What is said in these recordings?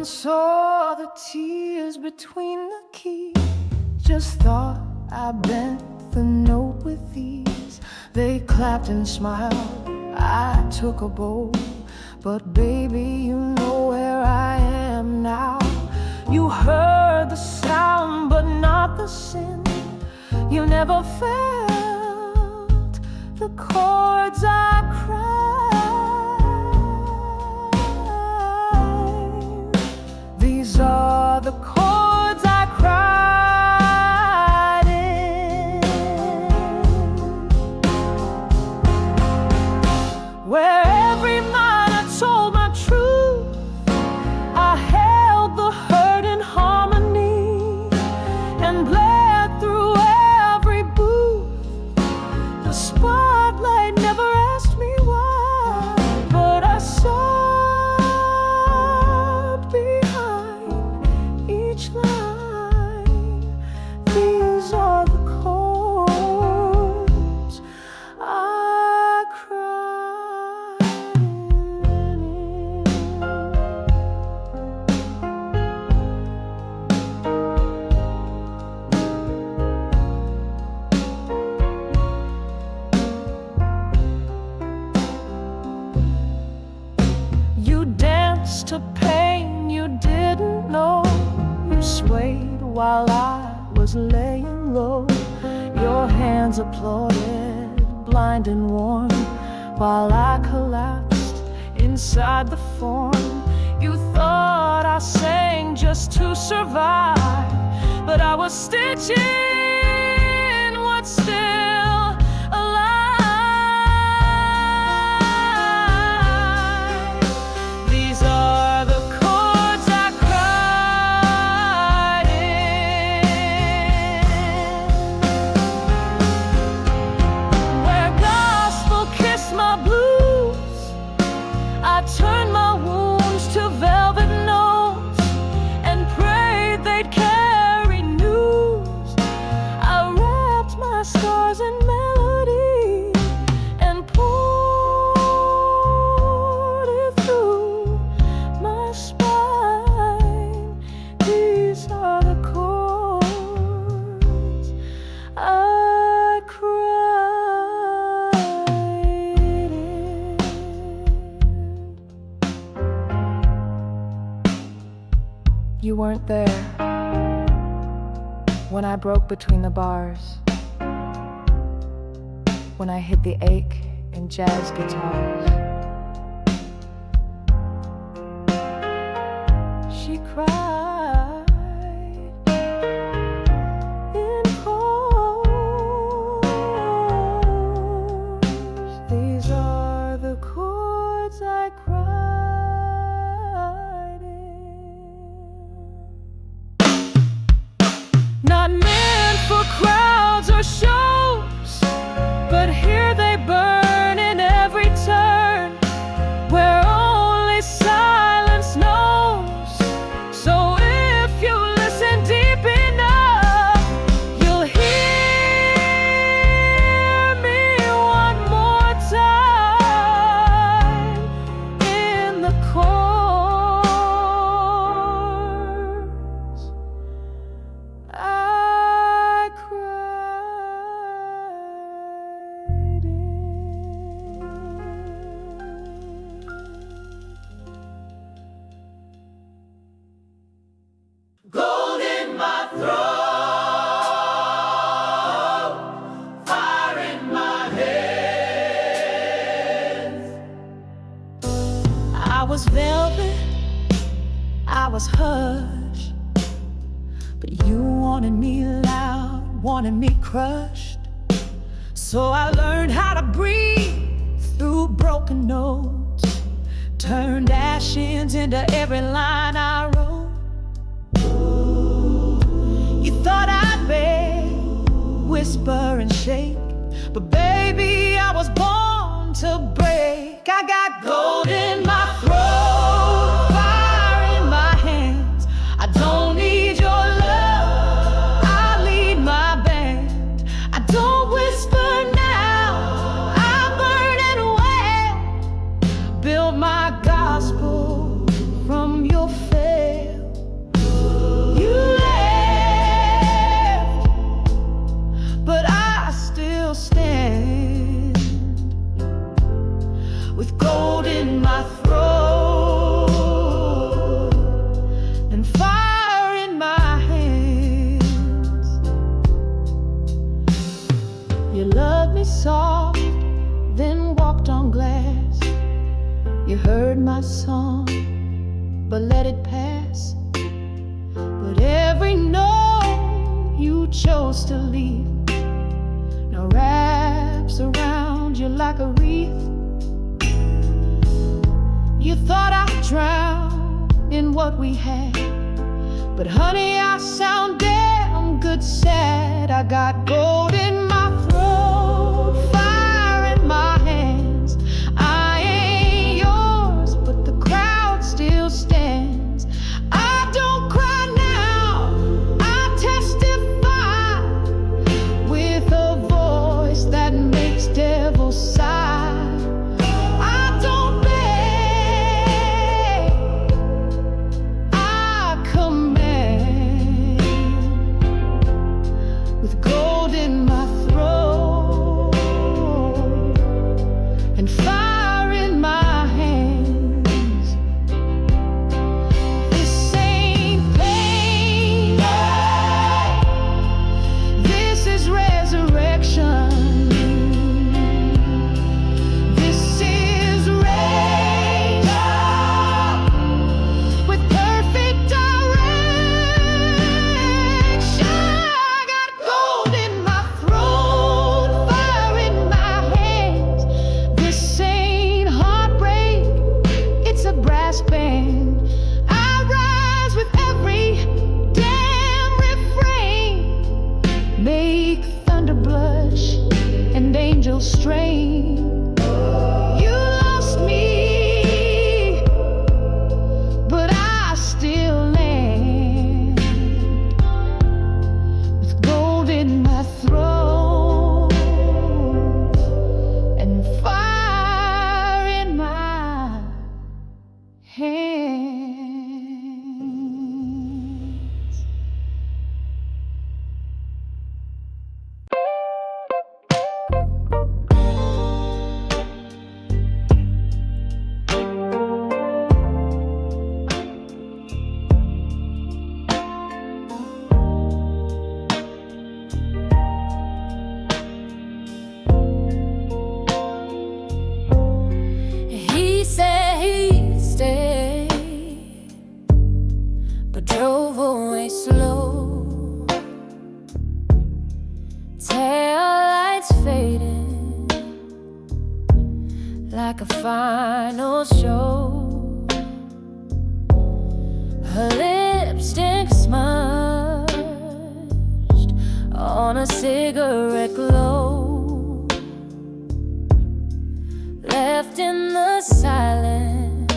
one saw the tears between the keys. Just thought I bent the note with ease. They clapped and smiled, I took a bow. But baby, you know where I am now. You heard the sound, but not the sin. You never felt the chords I cried. These are the chords I cried in. Where every minor told my truth, I held the hurt in harmony and bled through every booth. The spotlight never asked me why, but I sobbed behind each line. These are the chords I cried in. You danced to pain you didn't know. You swayed while I was laying low. Your hands applauded, blind and warm, while I collapsed inside the form. You thought I sang just to survive, but I was stitching what's still alive. These are the chords I cried in. Where gospel kissed my blues, I turned my wounds to velvet notes and prayed they'd carry news. I wrapped my scars in melody and poured it through my spine. These are the chords I cried in. You weren't there when I broke between the bars, when I hid the ache in jazz guitars. She cried in chords. These are the chords I cried in. Not meant for crowds or shows, but here they burn in every turn, where only silence knows. So if you listen deep enough, you'll hear me one more time in the chords I cried in. Gold in my throat, fire in my hands. I was velvet, I was hush, but you wanted me loud, wanted me crushed. So I learned how to breathe through broken notes, turned ashes into every line I wrote. You thought I'd beg, whisper and shake, but baby, I was born to break. I got gold in my throat, fire in my hands. I don't need your love, I lead my band. I don't whisper now, I burn and wail. Build my gospel from your face. song, but let it pass. But every note you chose to leave now wraps around you like a wreath. You thought I'd drown in what we had, but honey, I sound damn good sad. I got gold in my throat, fire in my hands. I ain't yours, but the crowd still stands. I don't cry now, I testify with a voice that makes devils sigh. I don't beg, I command, with gold in my throat and fire in my hands. This ain't pain, this is resurrection. This is rain with perfect direction. I got gold in my throat, fire in my hands. This ain't heartbreak, it's a brass band. I rise with every damn refrain, make thunder blush and angels strain. You lost me, but I still land with gold in my throat and fire in my hands. He said he'd stay, but drove away slow. Taillights fading like a final show. Her lipstick smudged on a cigarette glow, left in the silence,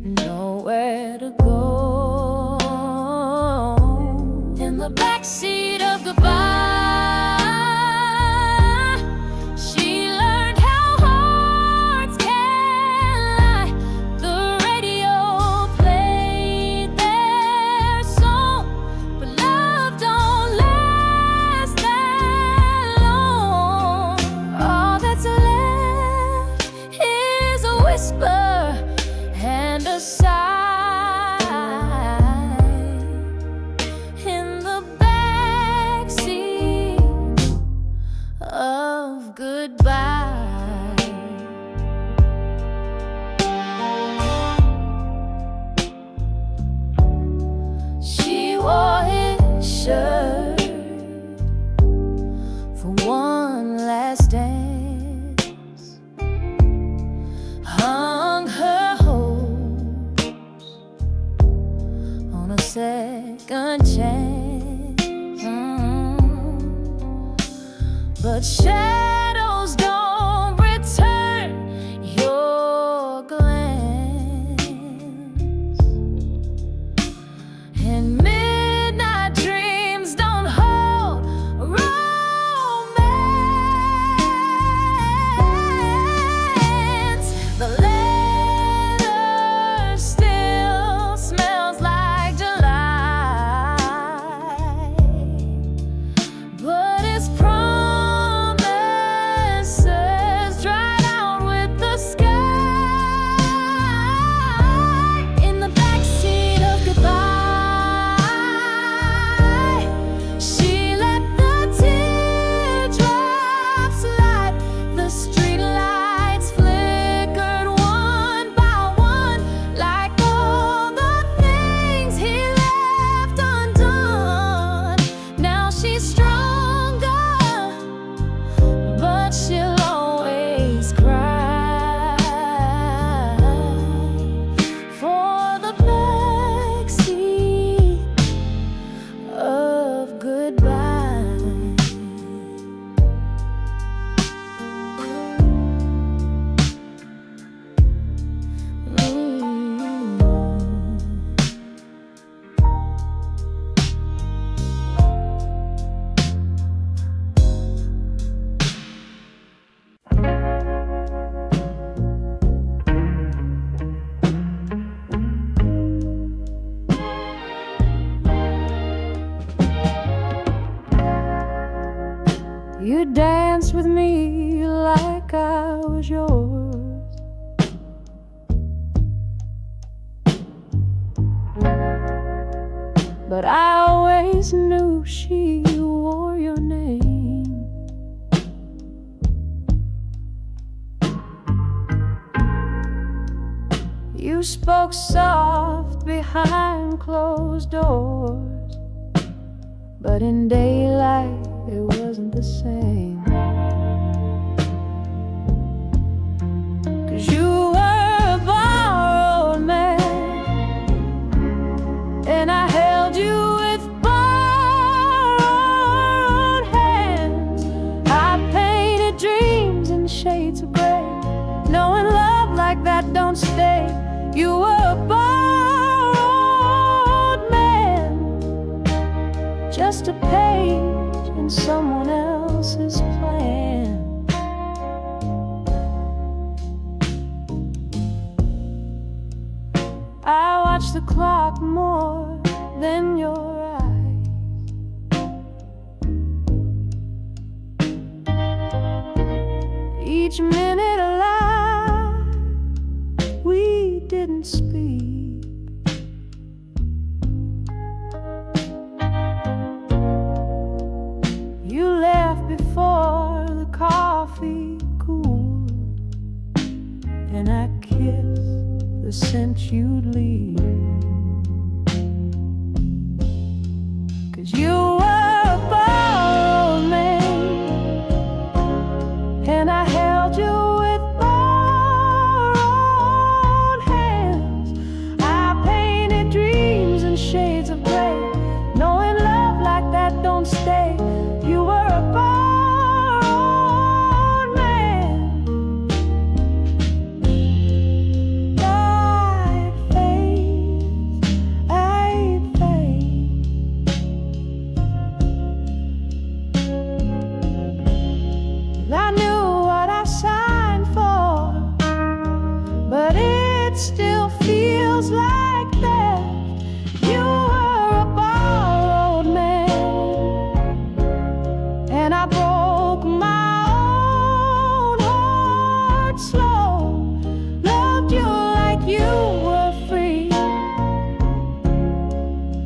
nowhere to go. In the backseat of goodbye, she learned how hearts can lie. The radio played their song, but love don't last that long. All that's left is a whisper and a sigh in the backseat of goodbye. She wore his shirt for one last dance, hung her hopes on a second chance. But shadows don't return your glance, and midnight dreams don't hold romance. The letter still smells like July, but it's promise but I always knew she wore your name. You spoke soft behind closed doors, but in daylight it wasn't the same. 'Cause you were a borrowed man, and I held you with borrowed hands. I painted dreams in shades of gray, knowing love like that don't stay. You were a borrowed man, just a page in someone else's plan. I watch the clock more than your eyes. Each minute alive, we didn't speak. You left before the coffee cooled, and I kissed the scent you'd leave. 'Cause you were a borrowed man, and I held you with borrowed hands. I painted dreams in shades of gray, knowing love like that don't stay. You were a borrowed man. I'd fade. I knew what I signed for, but it still feels like that. You were a borrowed man, and I broke my own heart slow. Loved you like you were free,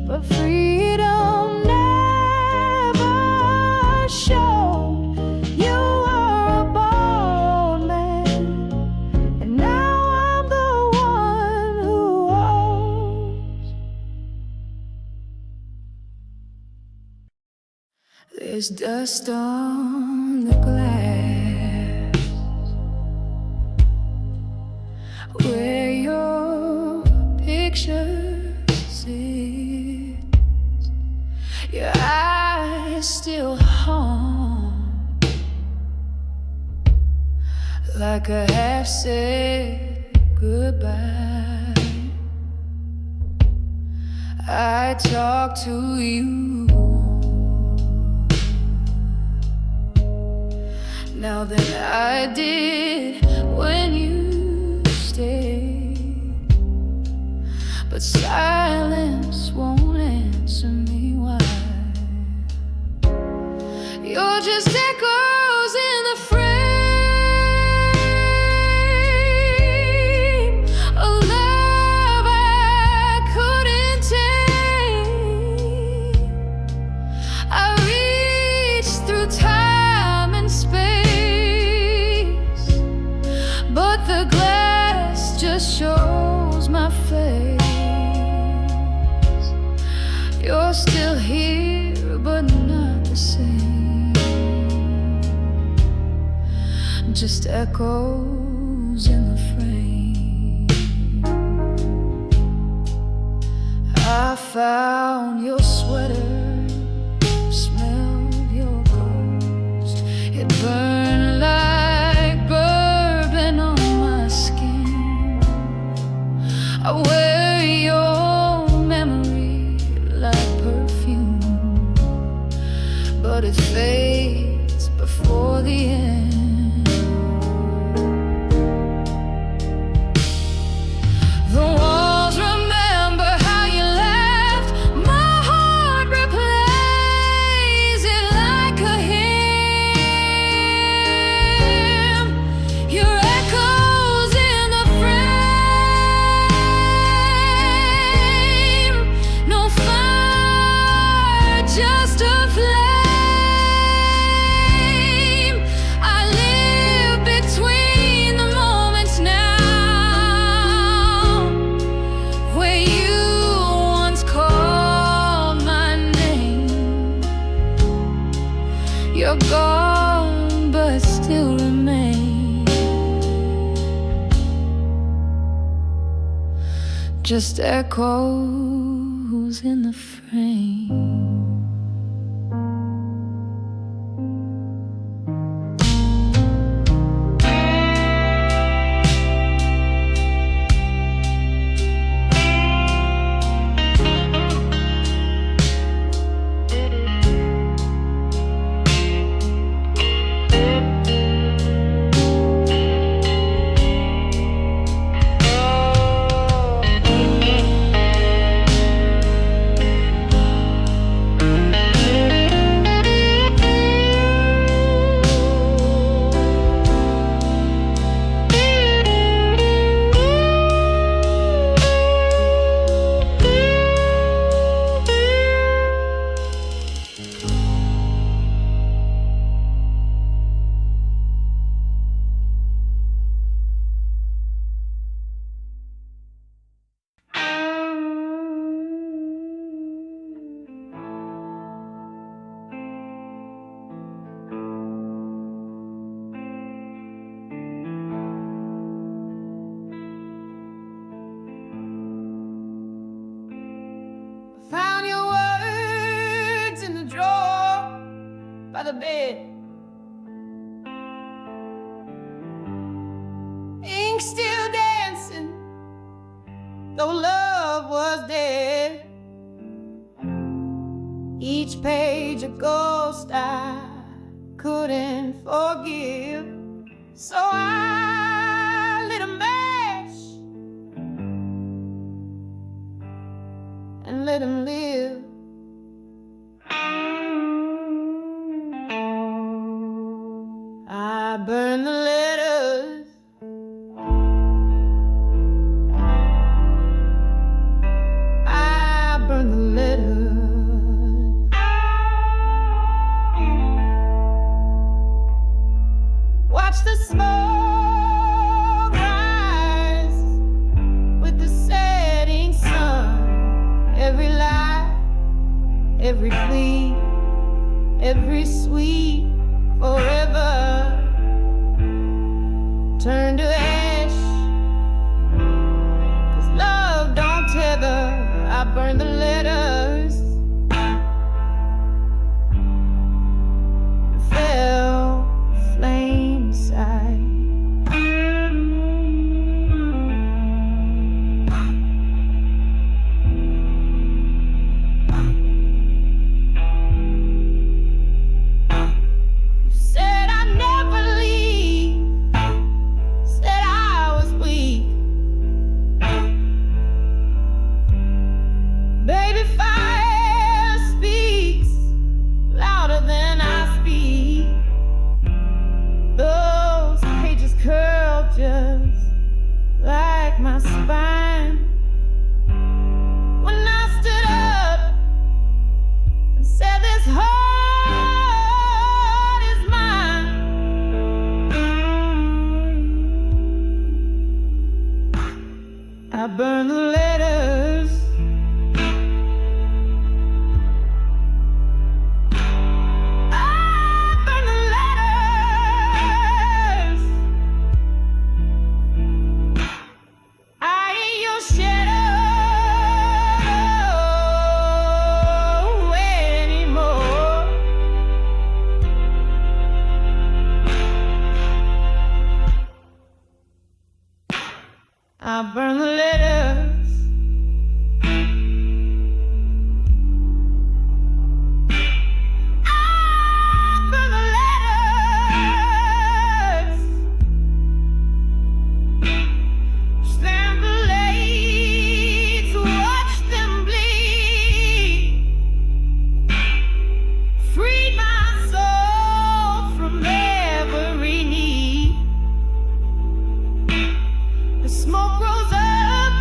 but freedom never showed. You were a borrowed man, and now I'm the one who owes. There's dust on the glass where your picture sits. Your eyes still haunt like a half-said goodbye. I talk to you now than I did when you stayed, but silence won't answer me why. You're just echoes in the frame, a love I couldn't take. I reached through time and space, but the glass just shows my face. You're still here, but not the same. Just echoes in the frame. I found your sweater, smelled your ghost. It burned like bourbon on my skin. I wear your memory like perfume, but it fades before the end. The walls remember how you left my heart just echoes in the frame. Found your words in the drawer by the bed. Ink still dancing, though love was dead. Each page a ghost I couldn't forgive. So I lit a match and let him live. I burn the letters, I burn the letters. Watch the smoke rise with the setting sun. Every lie, every plea, every sweet forever turn to ash. 'Cause love don't tether. I burn the letters and fell flame inside. Said I'd never leave, said I was weak. Baby, fire speaks louder than I speak. Those pages curl just like my spine. When I stood up and said this heart is mine, I burn the letters. I burn the letters. I ain't your shadow anymore. I burn the letters. I burn the letters. Stand the blades, watch them bleed. Freed my soul from every need. The smoke rose up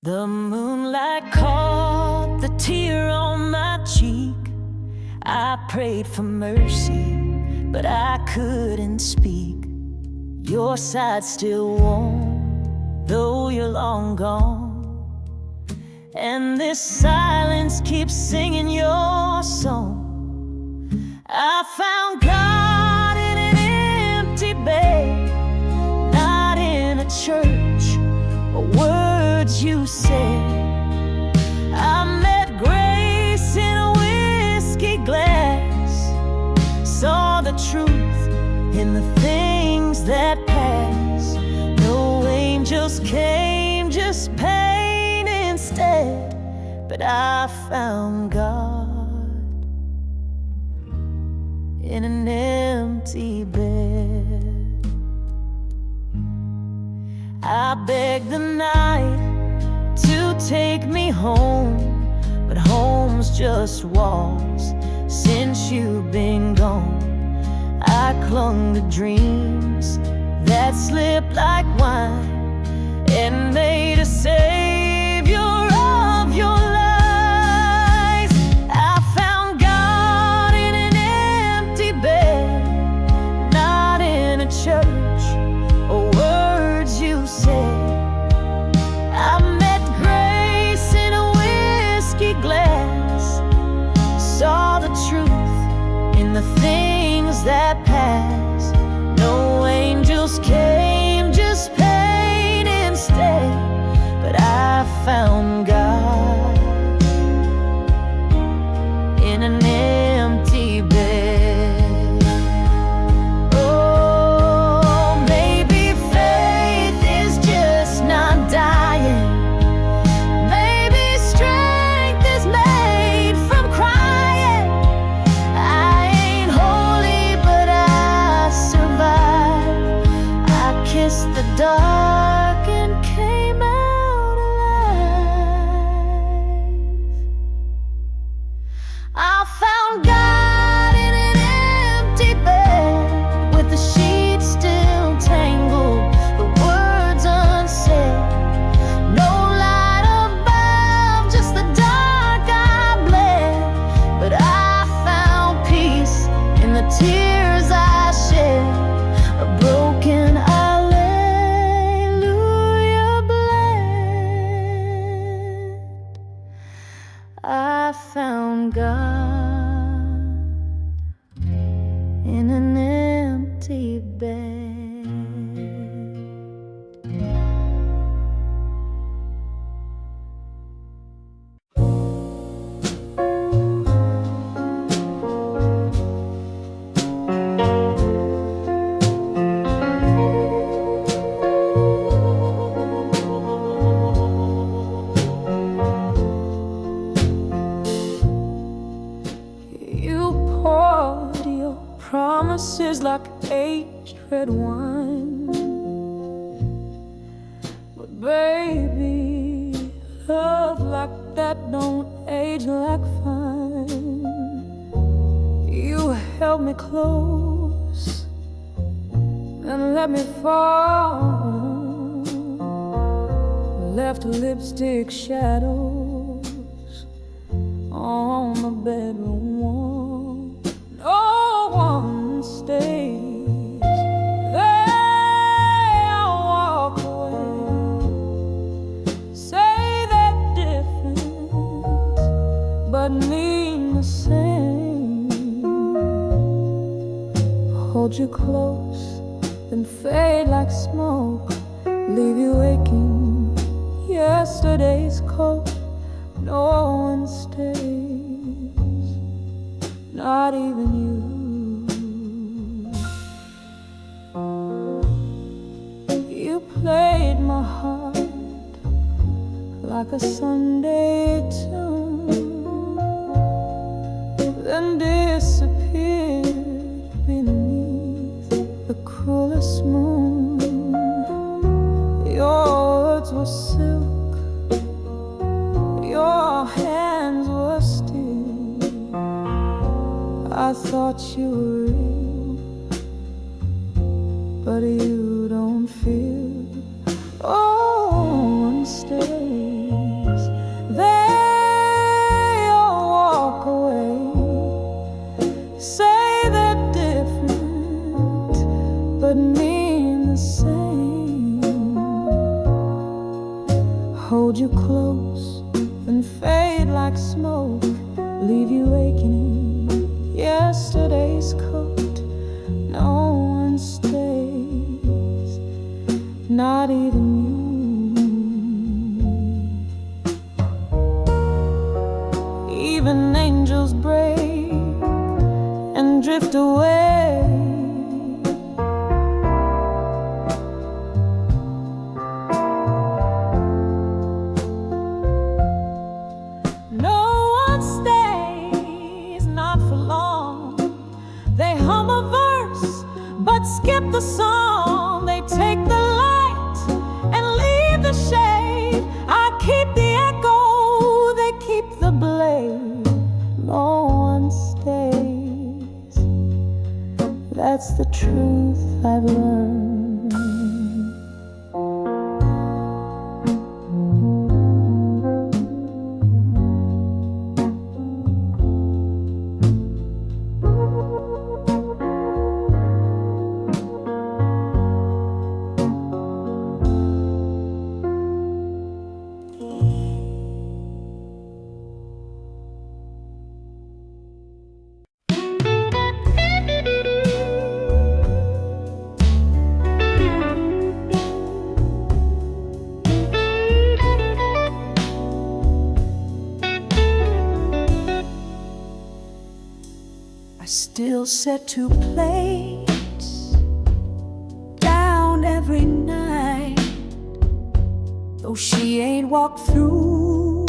The moonlight caught the tear on my cheek. I prayed for mercy, but I couldn't speak. Your side's still warm, though you're long gone. And this silence keeps singing your song. I found God in an empty bed, not in a church or words you said. I met grace in a whiskey glass, saw the truth in the things that pass. No angels came, just pain instead. But I found God in an empty bed. I begged the night to take me home, but home's just walls since you've been gone. I clung to dreams that slipped like wine and made a savior of your lies. I found God in an empty bed, not in a church or words you said. I met grace in a whiskey glass, saw the truth in the things that pass. No angels came, just pain instead. But I found God in an empty bed. Oh, maybe faith is just not dying. Maybe strength is made from crying. I ain't holy, but I survived. I kissed the dark and came out alive. I found God in an empty bed, with the sheets still tangled, the words unsaid. No light above, just the dark I bled. But I found peace in the tears I shed. A broken hallelujah bled. I found God in an empty bed. You poured your promises like aged red wine. But baby, love like that don't age like fine. You held me close and let me fall, left lipstick shadows on the bedroom wall. No one stays, they all walk away, say they're different but mean the same. Hold you close, then fade like smoke, leave you aching, yesterday's coat. No one stays, not even you. You played my heart like a Sunday tune, then disappeared beneath the cruelest moon. Your words were silk, your hands were still. I thought you were real, but you don't feel. Oh, one stay, say they're different, but mean the same. Hold you close and fade like smoke, leave you aching in yesterday's coat. No one stays, not even you. Even angels break and drift away. No one stays, not for long. They hum a verse, but skip the song. They take the light and leave the shade. I keep the echo, they keep the blade. No one stays, that's the truth I've learned. I still set 2 plates down every night, though she ain't walked through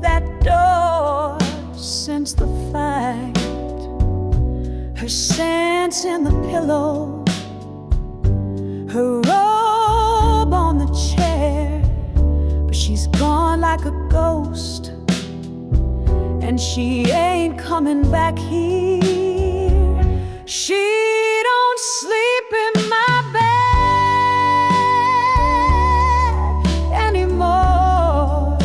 that door since the fight. Her scent's in the pillow, her robe on the chair, but she's gone like a ghost, and she ain't coming back here. She don't sleep in my bed anymore,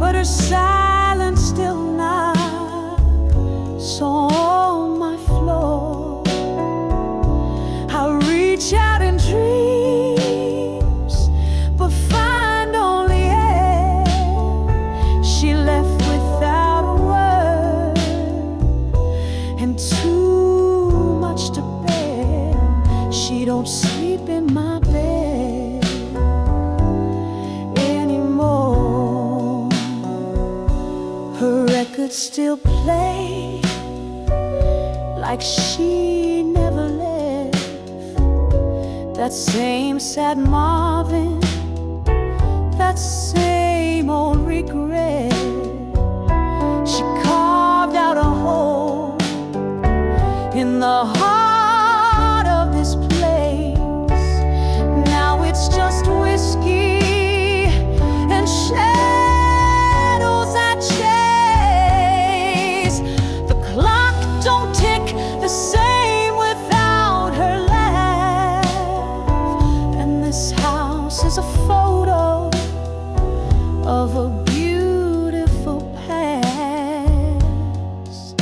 but her silence still knocks on my floor. I reach out in dreams, but find only air. She left without a word, and too much to bear. She don't sleep in my bed anymore. Her records still play like she never left. That same sad Marvin, that same old regret. She carved out a hole in the heart of this place. Now it's just whiskey and shadows I chase. The clock don't tick the same without her laugh, and this house is a photo of a beautiful past.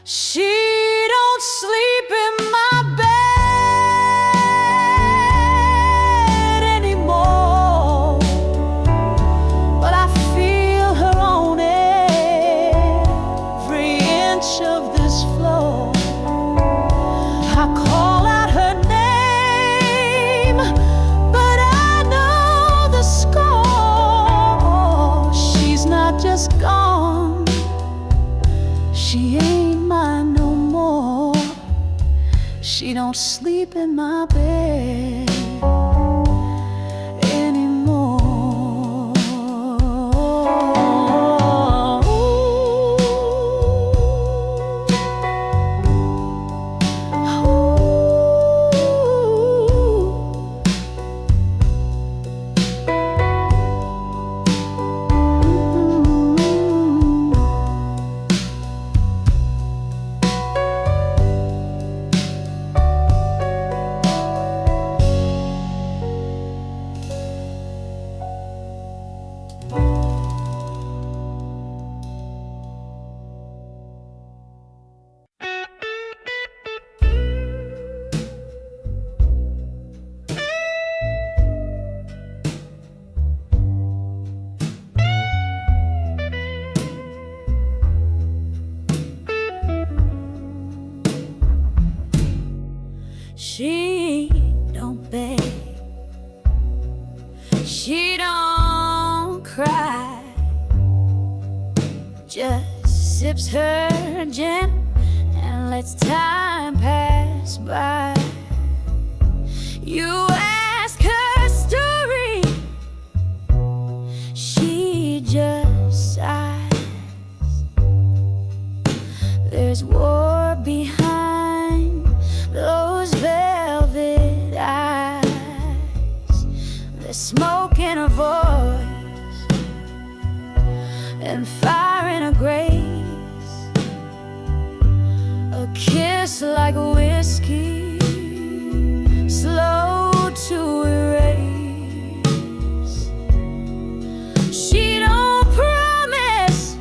She don't sleep in my bed anymore, but I feel her on every inch of this floor. I call out her name, but I know the score. She's not just gone, she ain't mine no more. She don't sleep in my bed anymore. She don't beg, she don't cry, just sips her gin and lets time pass by. You ask her story, she just sighs. There's war behind those velvet eyes. There's smoke in her voice and fire in her grace. A kiss like whiskey, slow to erase. She don't promise,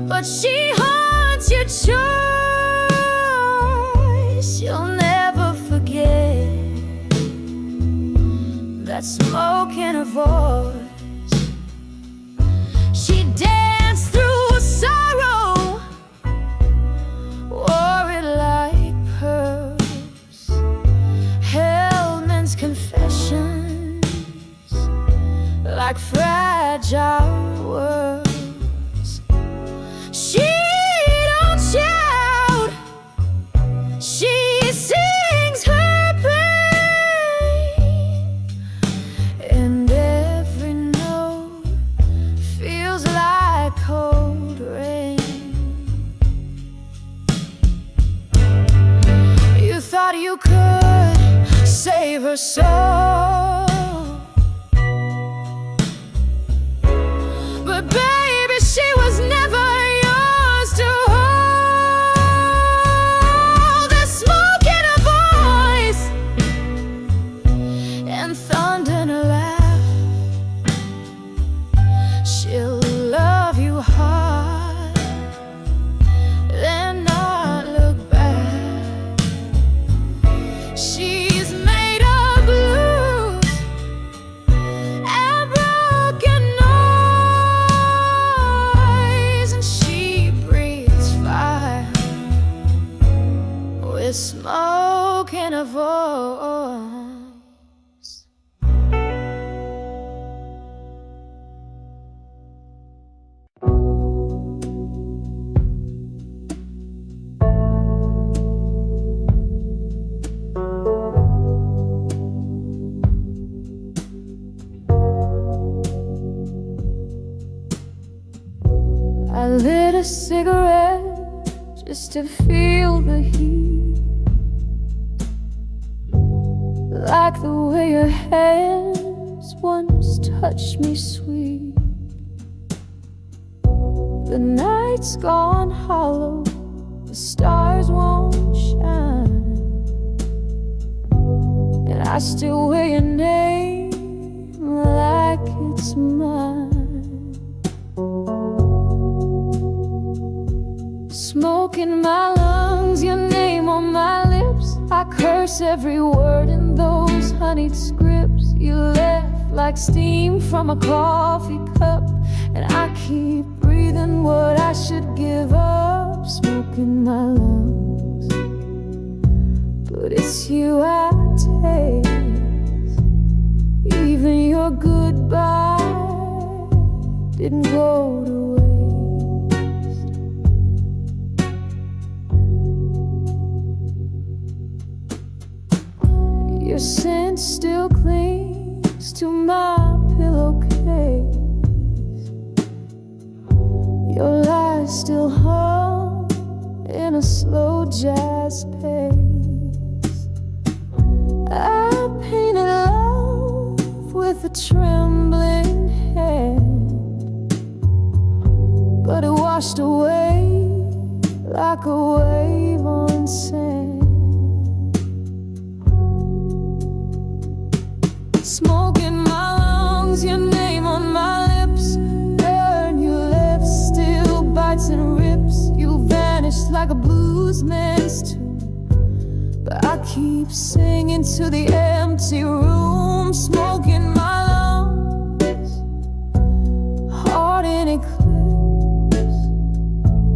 but she haunts your choice. You'll never forget that smoke in her voice. She danced through sorrow, wore it like pearls, held men's confessions like fragile words. She don't shout, she sings her pain, and every note feels like cold rain. You thought you could save her soul, but baby, she was never yours to hold. There's smoke in her voice and thunder in her laugh. She'll love you hard, then not look back. She's made of blues and broken noise, and she breathes fire with smoke in her voice. I lit a cigarette just to feel the heat, like the way your hands once touched me sweet. The night's gone hollow, the stars won't shine, and I still wear your name like it's mine. Smoke in my lungs, your name on my lips. I curse every word in those honeyed scripts. You left like steam from a coffee cup, and I keep breathing what I should give up. Smoke in my lungs, but it's you I taste. Even your goodbye didn't go to waste. Your scent still clings to my pillowcase. Your lies still hum in a slow jazz pace. I painted love with a trembling hand, but it washed away like a wave on sand. Smoke in my lungs, your name on my lips. Burn you left, still bites and rips. You vanished like a bluesman's tune, but I keep singing to the empty room. Smoke in my lungs, heart in eclipse,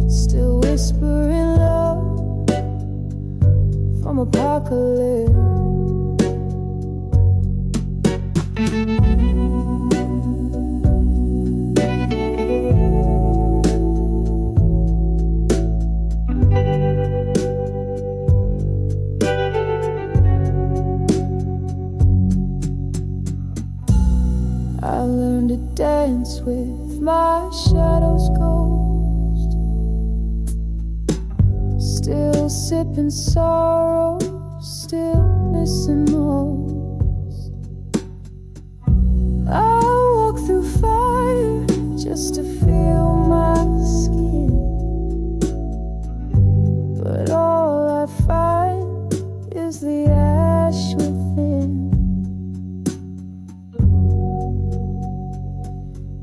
still whispering love from a park apocalypse. I learned to dance with my shadow's ghost, still sipping sorrow, still missing most. I walk through fire just to feel my skin, but all I find is the ash within.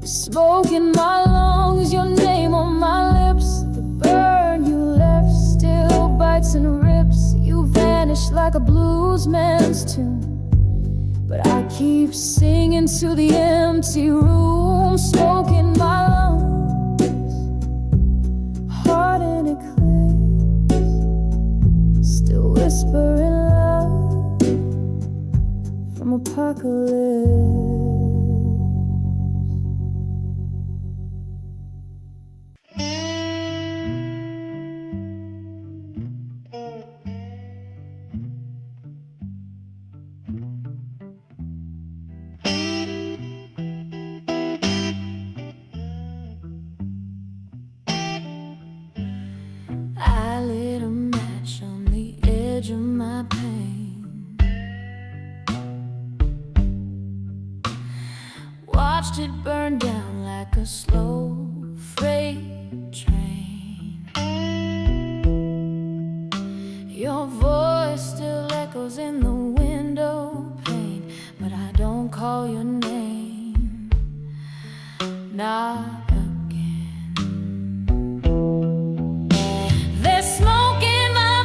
Smoke in my lungs, your name on my lips. The burn you left still bites and rips. You vanish like a bluesman's tune, but I keep singing to the empty room. Smoke in my lungs, heart in eclipse, still whispering love from apocalypse. I lit a match on the edge of my pain, watched it burn down like a slow freight train. Your voice still echoes in the window pane, but I don't call your name, not again. There's smoke in my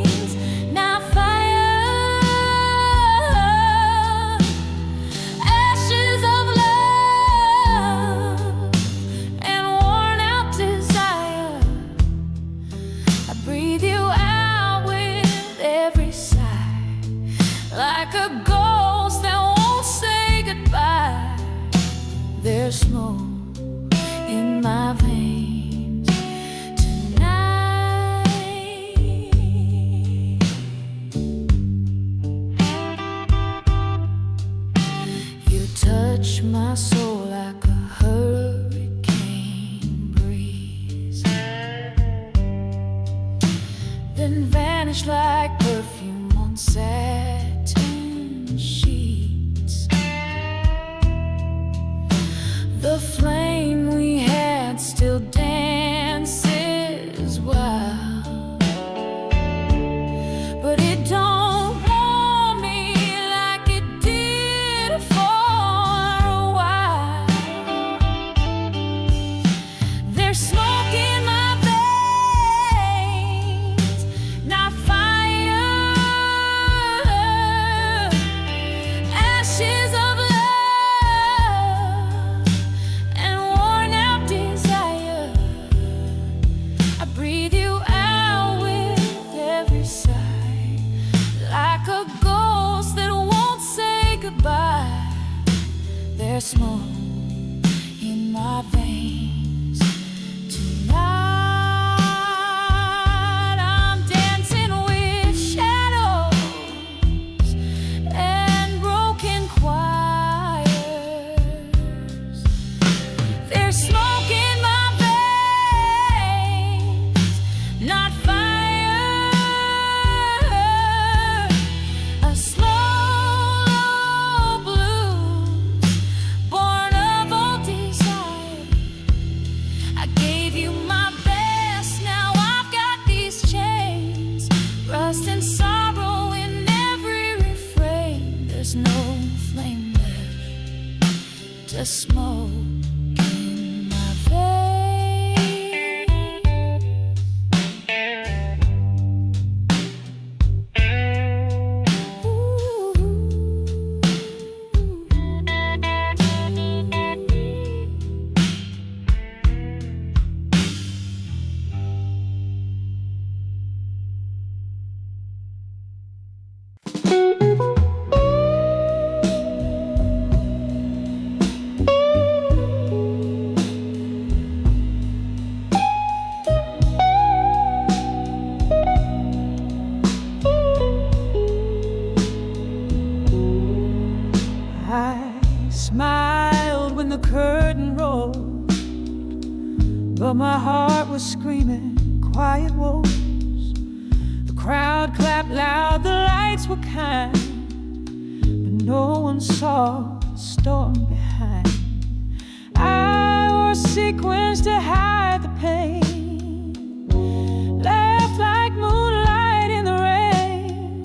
veins, not fire, ashes of love and worn out desire. I breathe you out with every sigh, like a ghost that won't say goodbye. There's smoke in my veins tonight. You touch my soul like a hurricane breeze, then vanish like perfume on satin sheets. The flame we had still dances wild, but it don't warm me like it did for a while. There's smoke in my veins, not fire, ashes of love and worn out desire. I breathe you out with every sigh, like a ghost that won't say goodbye. There's smoke in my veins tonight. I'm dancing with shadows and broken choirs. There's smoke in my veins, not fire, a slow blues born of old desire. I gave you my best, now I've got these chains, rust and sorrow in every refrain. There's no flame left, just smoke in my veins. but my heart was screaming quiet woes. The crowd clapped loud, the lights were kind, but no one saw the storm behind. I wore sequins to hide the pain, laughed like moonlight in the rain.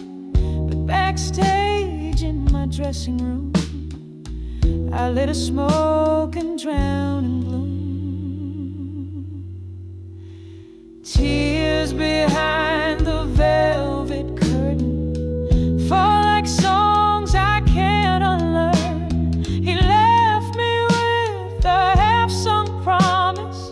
But backstage in my dressing room, I lit a smoke and drowned in gloom. Tears behind the velvet curtain fall like songs I can't unlearn. He left me with a half-sung promise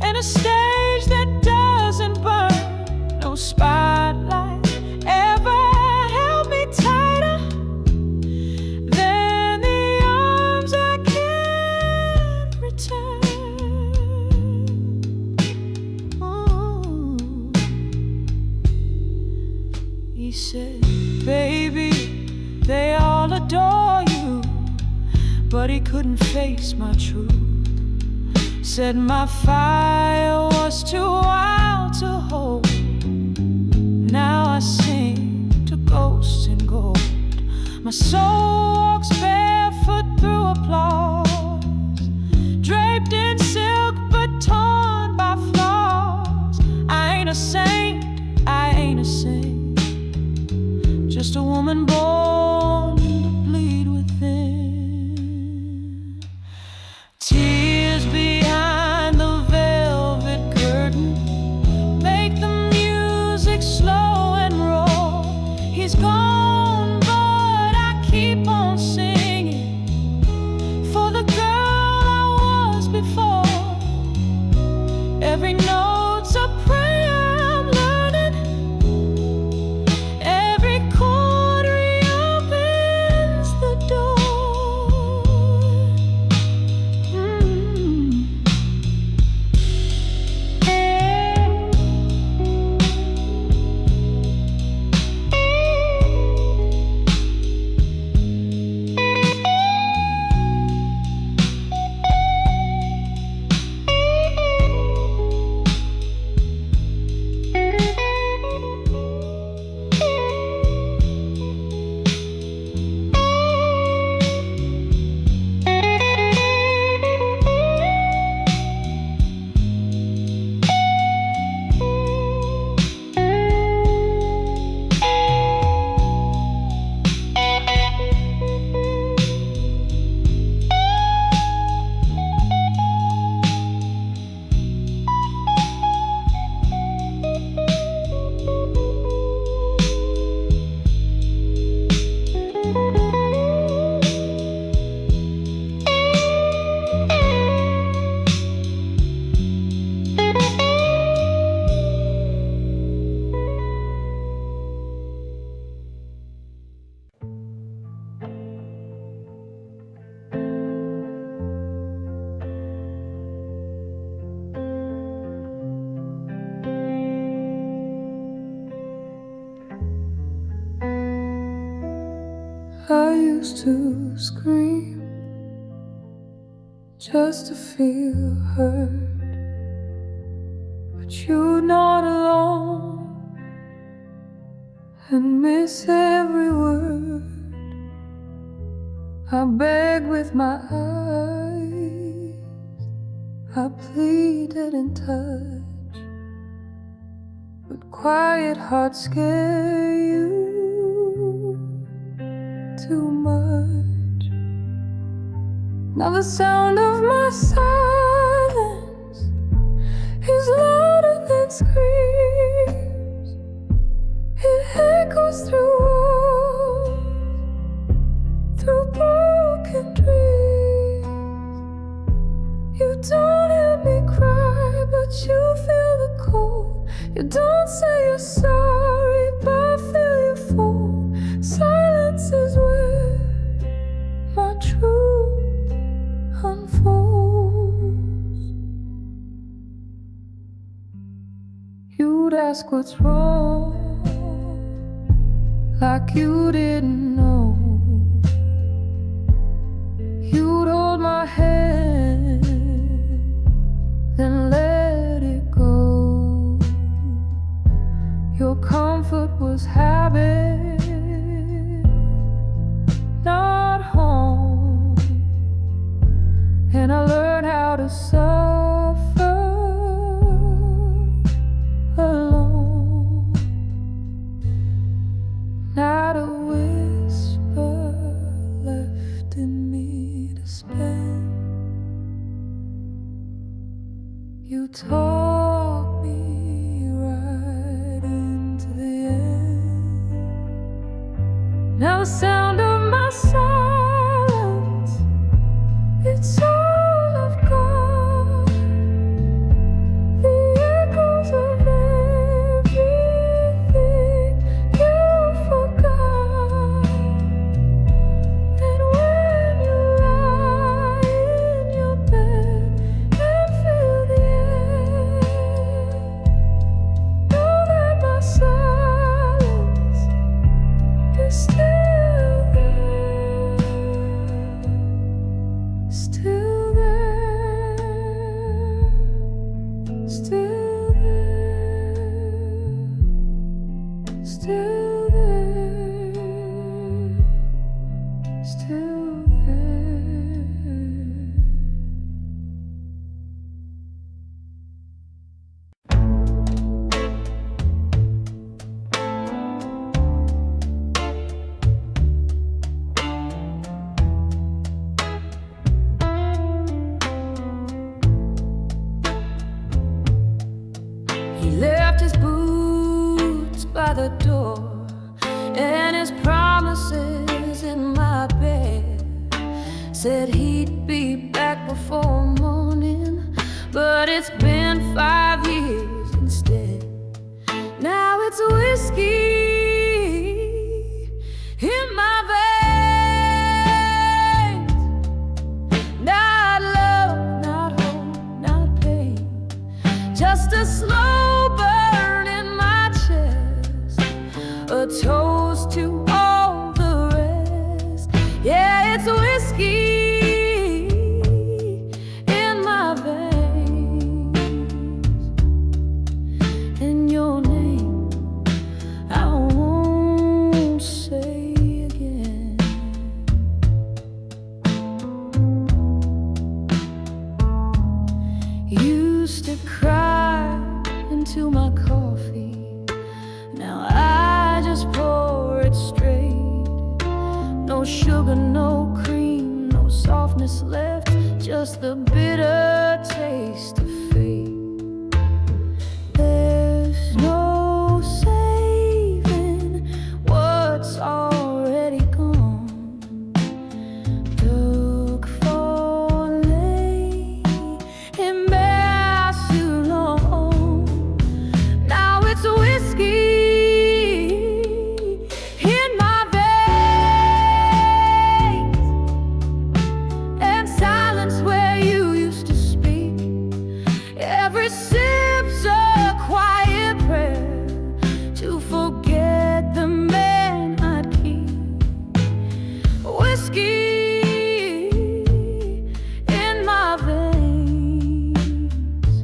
and a stage that doesn't burn. No spotlight ever held me tighter than the arms I can't return. Ooh. He said, baby, they all adore you, but he couldn't face my truth. Said my fire was too wild to hold. Now I sing to ghosts in gold. My soul walks barefoot through applause, draped in silk but torn by flaws. I ain't a saint, I ain't a saint, just a woman born to bleed within. Tears behind the velvet curtain make the music slow and raw. He's gone, but I keep on singing for the girl I was before. Every note's a prayer I'm learning, every chord reopens the door. I used to scream just to feel heard, but you're not alone and miss every word. I beg with my eyes, I pleaded in touch, but quiet hearts scare you too much. Now the sound of my silence is louder than screams. It echoes through walls, through broken dreams. You don't hear me cry, but you feel the cold. You don't say you're sorry, but feel you fall. Silence is where my truth unfolds. You'd ask what's wrong, like you didn't know. You'd hold my hand, then You talk me right into the end. Now the sound of my silence, it's all I've got. The echoes of everything you forgot. And when you lie in your bed and feel the air, know that my silence is still there, still there, still there, still there, still there. He left his boots by the door and his promises in my bed. Said he'd be back before morning, but it's been 5 years instead. Now it's whiskey in my veins. Not love, not hope, not pain, just a slow burn in my chest, a toast to all the rest. Yeah, it's whiskey in my veins, and your name I won't say again. Used to cry into my coffee, now I just pour it straight. No sugar, no cream, no softness left, just the bitter taste of fate. There's no saving what's already gone. Look for late and bear too long. Now it's whiskey in my veins, and silence where you used to speak. Every sip's a quiet prayer to forget the man I'd keep. Whiskey in my veins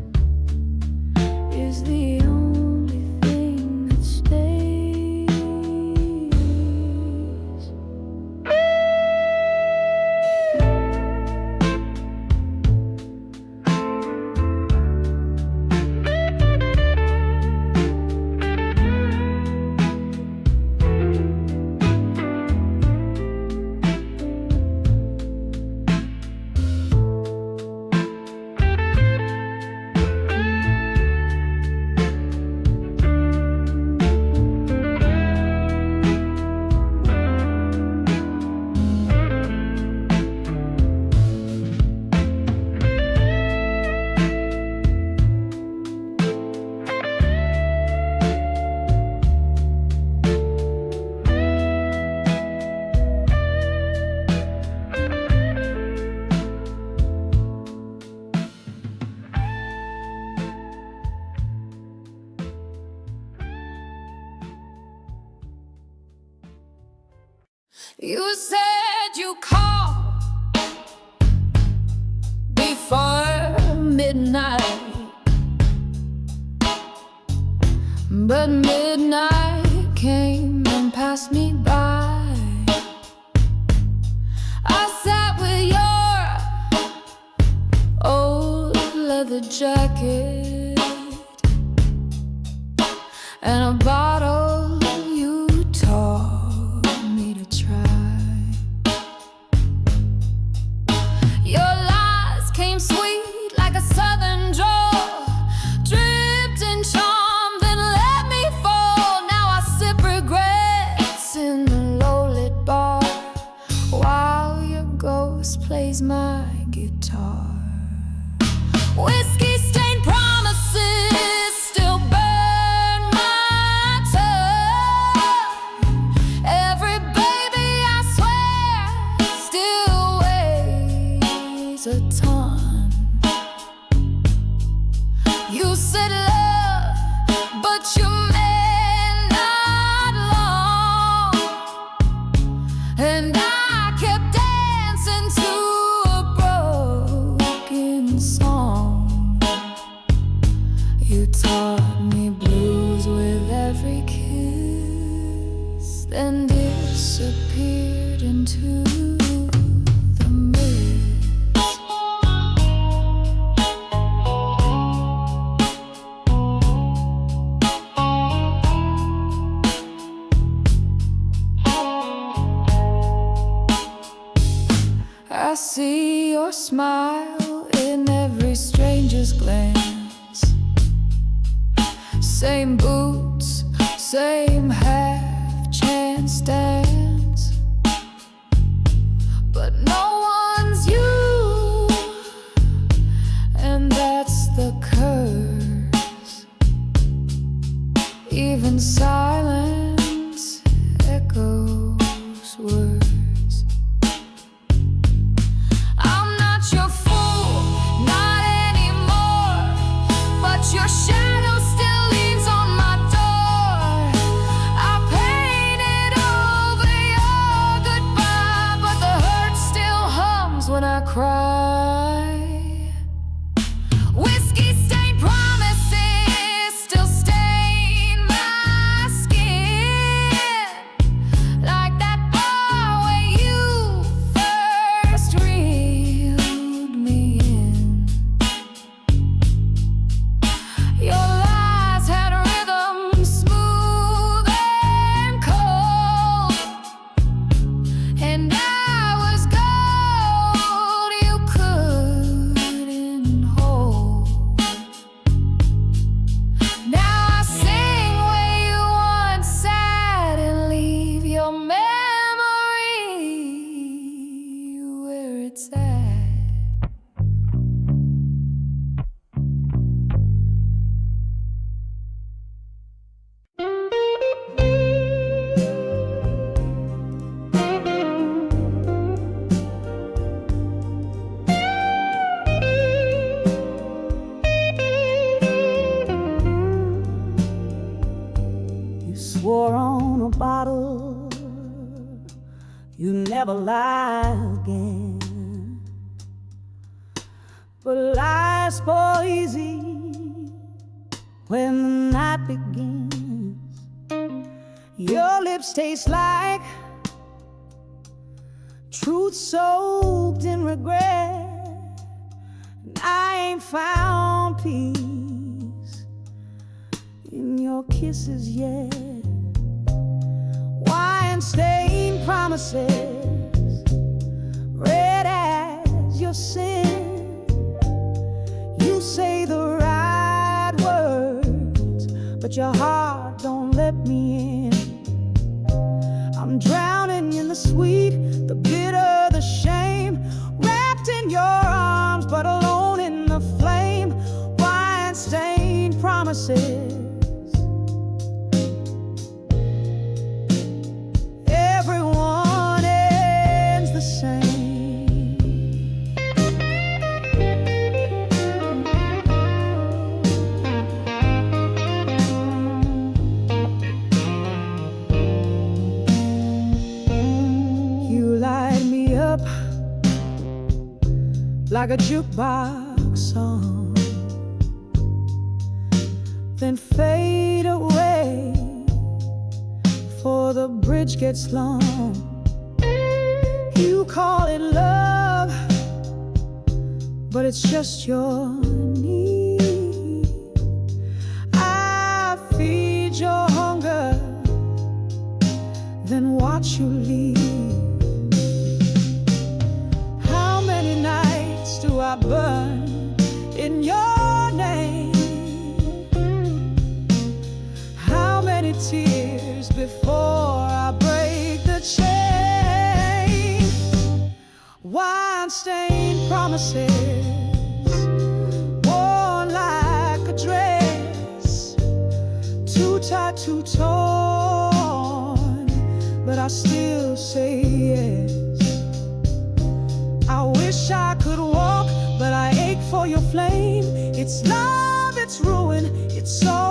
is the only thing that stays. You said you called before midnight, but midnight came and passed me by. I sat with your old leather jacket and a bottle you taught me to try. Your lies came sweet like a southern drawl. then disappeared into the mist. I see your smile in every stranger's glance. Same boots, same half-chance dance, but no one's you, and that's the curse. Even silence echoes words. I'm not your fool, not anymore, but your shadow still leaves on my door. I painted over your goodbye, but the hurt still hums when I cry. Whiskey stained promises still stain my skin, like that bar where you first reeled me in. Your lies had rhythm, smooth and cold, and I was gold you couldn't hold. Now I sing where you once sat and leave your memory where it's at. You swore on a bottle you never lie again, but lies fall easy when the night begins. Your lips taste like truth soaked in regret, and I ain't found peace in your kisses yet. Wine-stained promises, red as your sin. You say the right words, but your heart don't let me in. I'm drowning in the sweet, the bitter, the shame, wrapped in your arms, but alone in the flame. Wine-stained promises. Everyone ends the same. You light me up like a jukebox song, then fade away before the bridge gets long. You call it love, but it's just your need. I feed your hunger, then watch you leave. How many nights do I burn in your name? How many tears before I break the chain? Wine-stained promises, worn like a dress, too tight, too torn, but I still say yes. I wish I could walk, but I ache for your flame. It's love, it's ruin, it's all